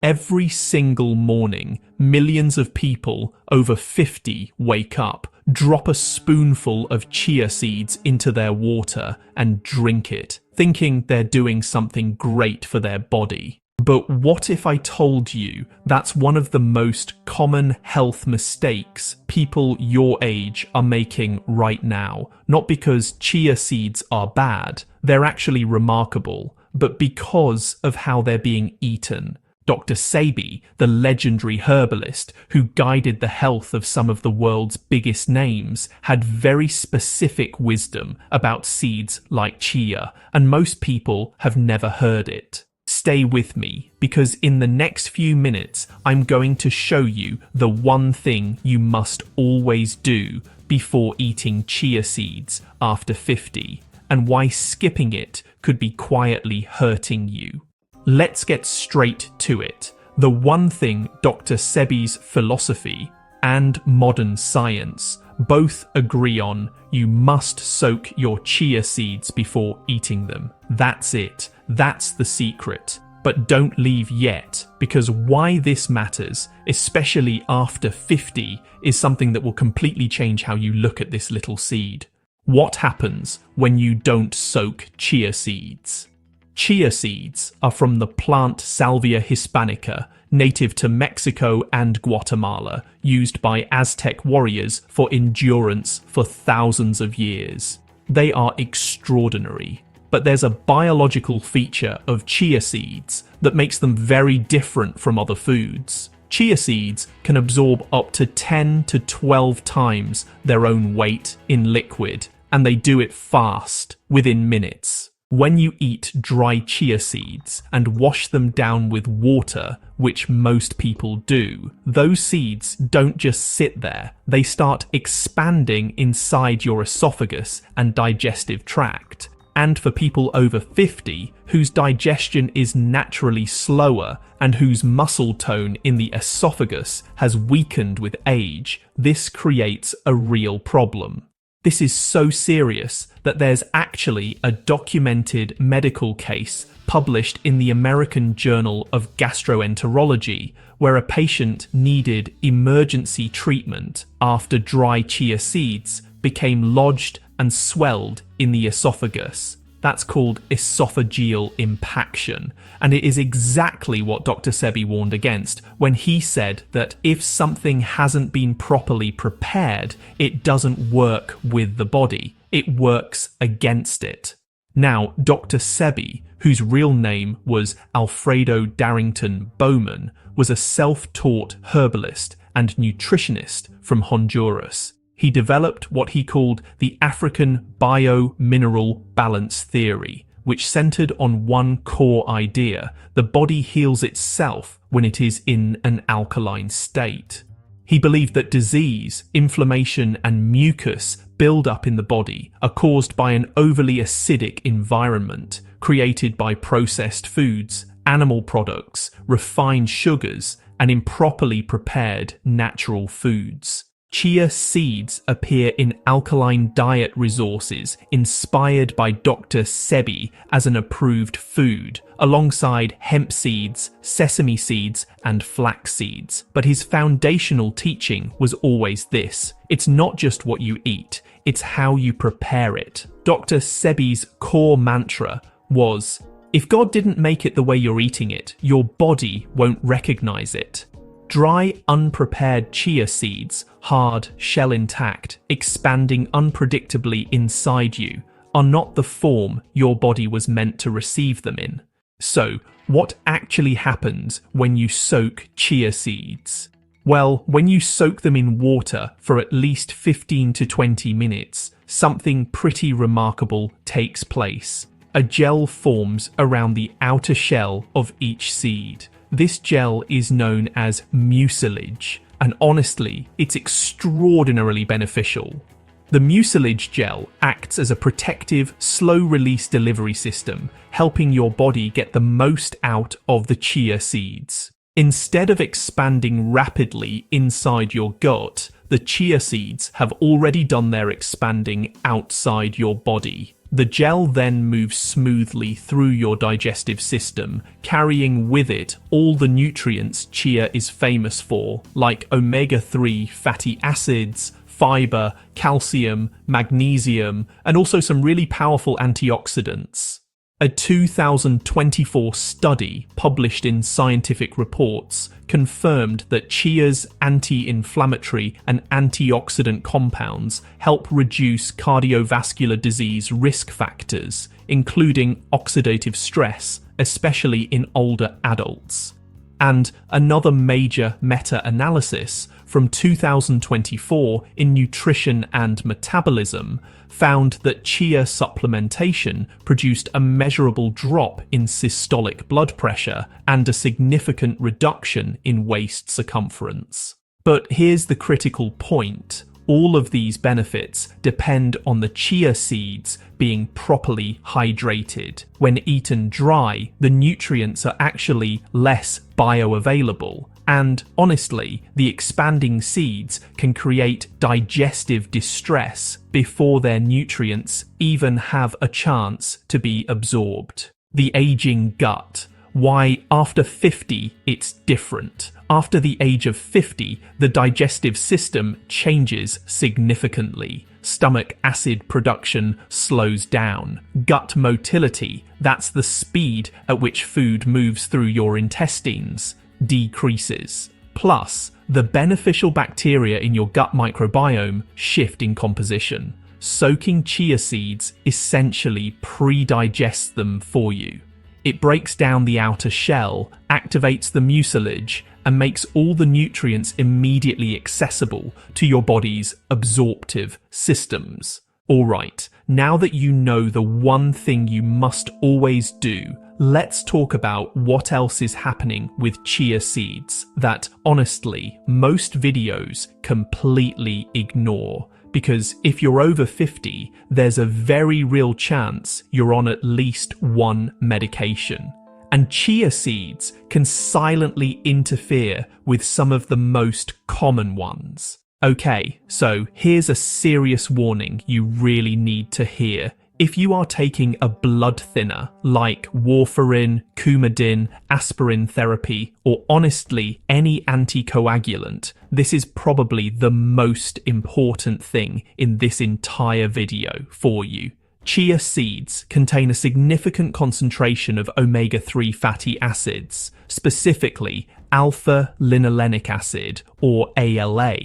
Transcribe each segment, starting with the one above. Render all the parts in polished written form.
Every single morning, millions of people over 50 wake up, drop a spoonful of chia seeds into their water and drink it, thinking they're doing something great for their body. But what if I told you that's one of the most common health mistakes people your age are making right now? Not because chia seeds are bad, they're actually remarkable, but because of how they're being eaten. Dr. Sebi, the legendary herbalist who guided the health of some of the world's biggest names, had very specific wisdom about seeds like chia, and most people have never heard it. Stay with me, because in the next few minutes, I'm going to show you the one thing you must always do before eating chia seeds after 50, and why skipping it could be quietly hurting you. Let's get straight to it. The one thing Dr. Sebi's philosophy and modern science both agree on: you must soak your chia seeds before eating them. That's it. That's the secret. But don't leave yet, because why this matters, especially after 50, is something that will completely change how you look at this little seed. What happens when you don't soak chia seeds? Chia seeds are from the plant Salvia hispanica, native to Mexico and Guatemala, used by Aztec warriors for endurance for thousands of years. They are extraordinary, but there's a biological feature of chia seeds that makes them very different from other foods. Chia seeds can absorb up to 10 to 12 times their own weight in liquid, and they do it fast, within minutes. When you eat dry chia seeds and wash them down with water, which most people do, those seeds don't just sit there. They start expanding inside your esophagus and digestive tract. And for people over 50, whose digestion is naturally slower and whose muscle tone in the esophagus has weakened with age, this creates a real problem. This is so serious that there's actually a documented medical case published in the American Journal of Gastroenterology, where a patient needed emergency treatment after dry chia seeds became lodged and swelled in the esophagus. That's called esophageal impaction, and it is exactly what Dr. Sebi warned against when he said that if something hasn't been properly prepared, it doesn't work with the body, it works against it. Now, Dr. Sebi, whose real name was Alfredo Darrington Bowman, was a self-taught herbalist and nutritionist from Honduras. He developed what he called the African bio-mineral balance theory, which centered on one core idea: the body heals itself when it is in an alkaline state. He believed that disease, inflammation, and mucus build-up in the body are caused by an overly acidic environment created by processed foods, animal products, refined sugars, and improperly prepared natural foods. Chia seeds appear in alkaline diet resources inspired by Dr. Sebi as an approved food, alongside hemp seeds, sesame seeds, and flax seeds. But his foundational teaching was always this: it's not just what you eat, it's how you prepare it. Dr. Sebi's core mantra was, if God didn't make it the way you're eating it, your body won't recognize it. Dry, unprepared chia seeds, hard, shell intact, expanding unpredictably inside you, are not the form your body was meant to receive them in. So, what actually happens when you soak chia seeds? Well, when you soak them in water for at least 15 to 20 minutes, something pretty remarkable takes place. A gel forms around the outer shell of each seed. This gel is known as mucilage, and honestly, it's extraordinarily beneficial. The mucilage gel acts as a protective, slow-release delivery system, helping your body get the most out of the chia seeds. Instead of expanding rapidly inside your gut, the chia seeds have already done their expanding outside your body. The gel then moves smoothly through your digestive system, carrying with it all the nutrients chia is famous for, like omega-3 fatty acids, fiber, calcium, magnesium, and also some really powerful antioxidants. A 2024 study published in Scientific Reports confirmed that chia's anti-inflammatory and antioxidant compounds help reduce cardiovascular disease risk factors, including oxidative stress, especially in older adults. And another major meta-analysis from 2024 in Nutrition and Metabolism found that chia supplementation produced a measurable drop in systolic blood pressure and a significant reduction in waist circumference. But here's the critical point. All of these benefits depend on the chia seeds being properly hydrated. When eaten dry, the nutrients are actually less bioavailable. And honestly, the expanding seeds can create digestive distress before their nutrients even have a chance to be absorbed. The aging gut. Why after 50 it's different. After the age of 50, the digestive system changes significantly. Stomach acid production slows down. Gut motility, that's the speed at which food moves through your intestines, decreases. Plus, the beneficial bacteria in your gut microbiome shift in composition. Soaking chia seeds essentially pre-digests them for you. It breaks down the outer shell, activates the mucilage, and makes all the nutrients immediately accessible to your body's absorptive systems. Alright, now that you know the one thing you must always do, let's talk about what else is happening with chia seeds that, honestly, most videos completely ignore. Because if you're over 50, there's a very real chance you're on at least one medication. And chia seeds can silently interfere with some of the most common ones. Okay, so here's a serious warning you really need to hear. If you are taking a blood thinner like warfarin, Coumadin, aspirin therapy, or honestly any anticoagulant, this is probably the most important thing in this entire video for you. Chia seeds contain a significant concentration of omega-3 fatty acids, specifically alpha-linolenic acid, or ALA.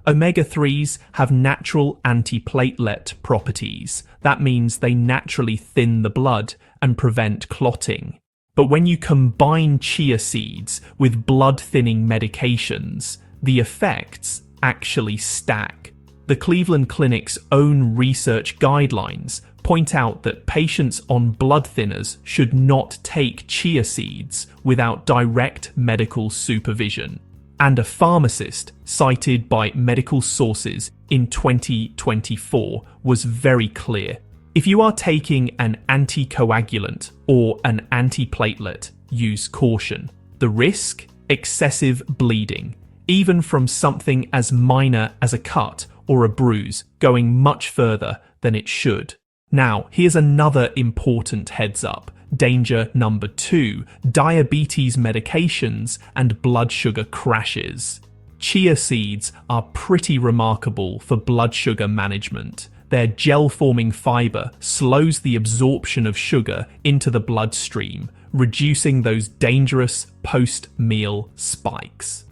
Omega-3s have natural antiplatelet properties. That means they naturally thin the blood and prevent clotting. But when you combine chia seeds with blood-thinning medications, the effects actually stack. The Cleveland Clinic's own research guidelines point out that patients on blood thinners should not take chia seeds without direct medical supervision. And a pharmacist cited by medical sources in 2024 was very clear. If you are taking an anticoagulant or an antiplatelet, use caution. The risk? Excessive bleeding, even from something as minor as a cut or a bruise, going much further than it should. Now, here's another important heads up. Danger number 2, diabetes medications and blood sugar crashes. Chia seeds are pretty remarkable for blood sugar management. Their gel-forming fiber slows the absorption of sugar into the bloodstream, reducing those dangerous post-meal spikes.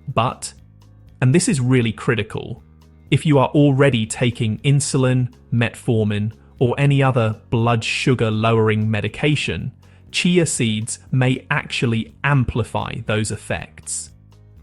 But, and this is really critical, if you are already taking insulin, metformin, or any other blood sugar lowering medication, chia seeds may actually amplify those effects.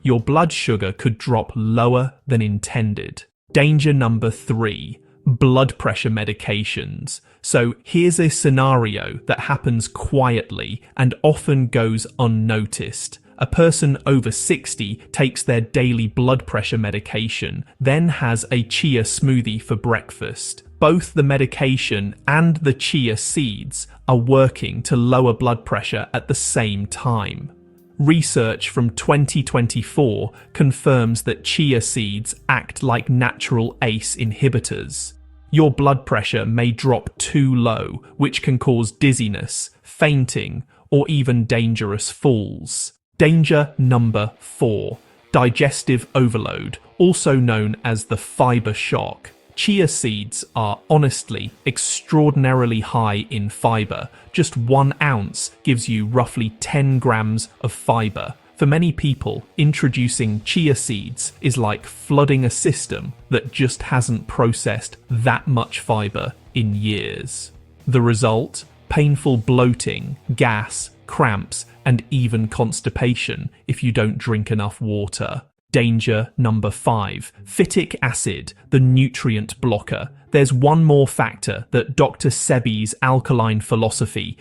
Your blood sugar could drop lower than intended. Danger number 3, blood pressure medications. So here's a scenario that happens quietly and often goes unnoticed. A person over 60 takes their daily blood pressure medication, then has a chia smoothie for breakfast. Both the medication and the chia seeds are working to lower blood pressure at the same time. Research from 2024 confirms that chia seeds act like natural ACE inhibitors. your blood pressure may drop too low, which can cause dizziness, fainting, or even dangerous falls. Danger number 4. Digestive overload, also known as the fiber shock. Chia seeds are honestly extraordinarily high in fiber. Just 1 ounce gives you roughly 10 grams of fiber. For many people, introducing chia seeds is like flooding a system that just hasn't processed that much fiber in years. The result? Painful bloating, gas, cramps, and even constipation if you don't drink enough water. Danger number 5. Phytic acid, the nutrient blocker. There's one more factor that Dr. Sebi's alkaline philosophy,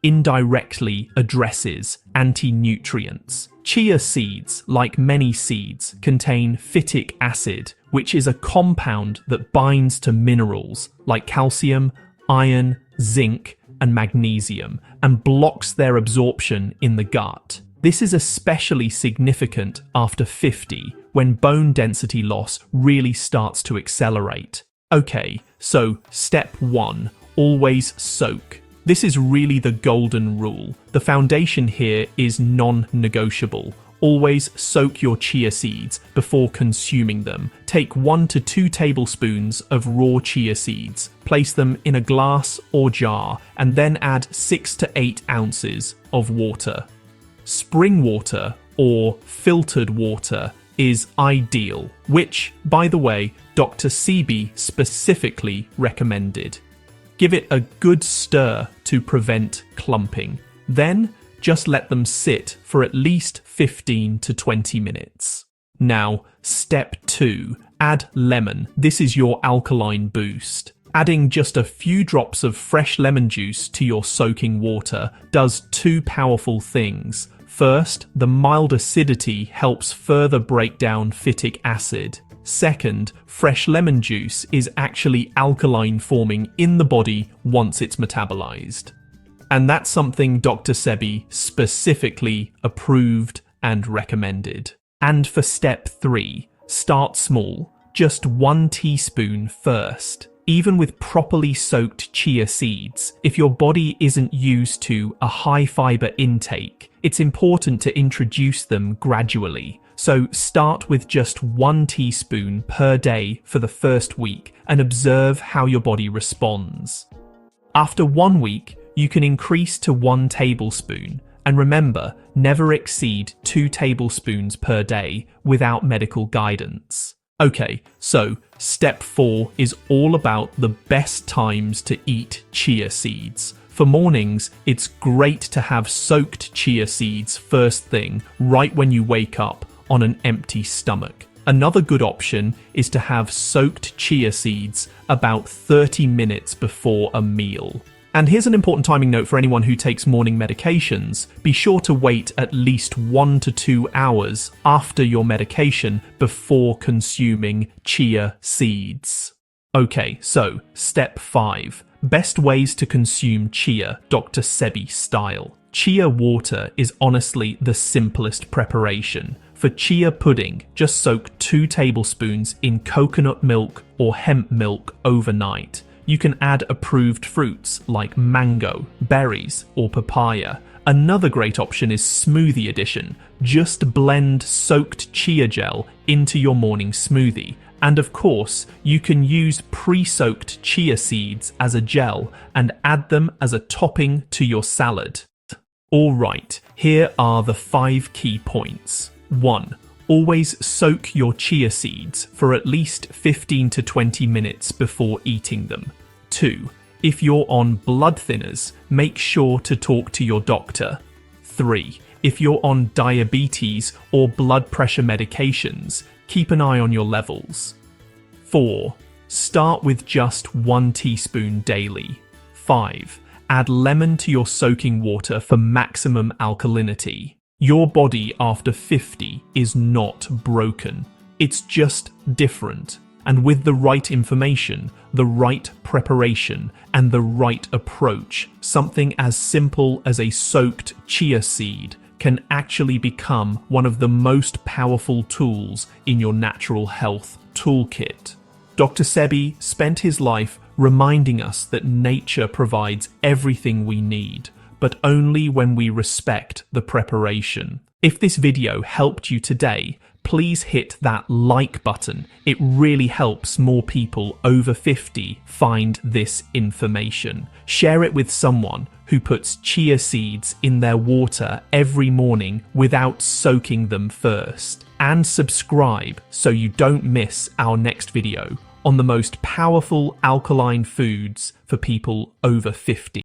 indirectly addresses: anti-nutrients. Chia seeds, like many seeds, contain phytic acid, which is a compound that binds to minerals like calcium, iron, zinc, and magnesium, and blocks their absorption in the gut. This is especially significant after 50, when bone density loss really starts to accelerate. Okay, so step 1, always soak. This is really the golden rule. The foundation here is non-negotiable. Always soak your chia seeds before consuming them. Take 1 to 2 tablespoons of raw chia seeds, place them in a glass or jar, and then add 6 to 8 ounces of water. Spring water or filtered water is ideal, which, by the way, Dr. Sebi specifically recommended. Give it a good stir to prevent clumping. Then, just let them sit for at least 15 to 20 minutes. Now, step 2. Add lemon. This is your alkaline boost. Adding just a few drops of fresh lemon juice to your soaking water does 2 powerful things. First, the mild acidity helps further break down phytic acid. Second, fresh lemon juice is actually alkaline forming in the body once it's metabolized. And that's something Dr. Sebi specifically approved and recommended. And for step 3, start small, just 1 teaspoon first. Even with properly soaked chia seeds, if your body isn't used to a high fiber intake, it's important to introduce them gradually. So start with just 1 teaspoon per day for the first week and observe how your body responds. After 1 week, you can increase to 1 tablespoon, and remember, never exceed 2 tablespoons per day without medical guidance. Okay, so step 4 is all about the best times to eat chia seeds. For mornings, it's great to have soaked chia seeds first thing, right when you wake up on an empty stomach. Another good option is to have soaked chia seeds about 30 minutes before a meal. And here's an important timing note for anyone who takes morning medications. Be sure to wait at least 1 to 2 hours after your medication before consuming chia seeds. Okay, so step 5. Best ways to consume chia, Dr. Sebi style. Chia water is honestly the simplest preparation. For chia pudding, just soak 2 tablespoons in coconut milk or hemp milk overnight. You can add approved fruits like mango, berries, or papaya. Another great option is smoothie edition. Just blend soaked chia gel into your morning smoothie. And of course, you can use pre-soaked chia seeds as a gel and add them as a topping to your salad. Alright, here are the 5 key points. 1. Always soak your chia seeds for at least 15 to 20 minutes before eating them. 2. If you're on blood thinners, make sure to talk to your doctor. 3. If you're on diabetes or blood pressure medications, keep an eye on your levels. 4. Start with just 1 teaspoon daily. 5. Add lemon to your soaking water for maximum alkalinity. Your body after 50 is not broken. It's just different. And with the right information, the right preparation, and the right approach, something as simple as a soaked chia seed can actually become one of the most powerful tools in your natural health toolkit. Dr. Sebi spent his life reminding us that nature provides everything we need, but only when we respect the preparation. If this video helped you today, please hit that like button. It really helps more people over 50 find this information. Share it with someone who puts chia seeds in their water every morning without soaking them first. And subscribe so you don't miss our next video on the most powerful alkaline foods for people over 50.